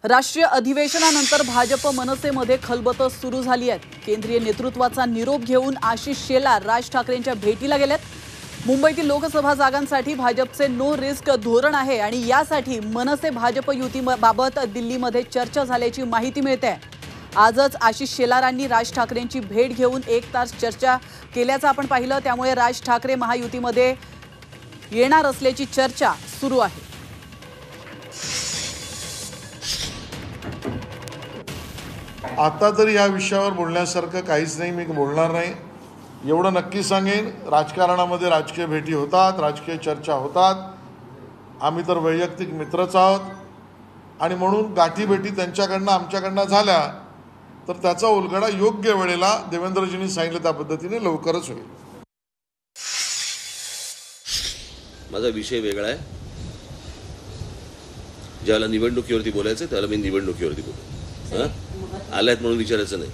राष्ट्रीय अधिवेशनानंतर भाजप मनसेमध्ये खलबत सुरू झाली आहे। केंद्रीय नेतृत्वाचा निरोप घेऊन आशिष शेलार राज ठाकरेंच्या भेटीला गेलेत। मुंबईतील लोकसभा जागांसाठी भाजपचे नो रिस्क धोरण आहे आणि यासाठी मनसे भाजप युतीबाबत दिल्लीमध्ये चर्चा झाल्याची माहिती मिळते। आजच आशिष शेलारांनी राज ठाकरेंची भेट घेऊन 1 तास चर्चा केल्याचं आपण पाहिलं। त्यामुळे राज ठाकरे महायुतीमध्ये येणार असल्याची चर्चा सुरू आहे। आता तरी या विषयावर बोलण्यासारखं काहीच नाही, मी बोलणार नाही। एवढं नक्की सांगेन, राजकारणामध्ये राजकीय भेटी होतात, राजकीय चर्चा होतात। आम्ही तर वैयक्तिक मित्रच आहोत आणि म्हणून गाठीभेटी त्यांच्याकडनं आमच्याकडनं झाल्या तर त्याचा उलगडा योग्य वेळेला देवेंद्रजींनी सांगितलं त्या पद्धतीने लवकरच होईल। माझा विषय वेगळा आहे। ज्याला निवडणुकीवरती बोलायचं त्याला मी निवडणुकीवरती बोलतो। आलात म्हणून विचारायचं नाही।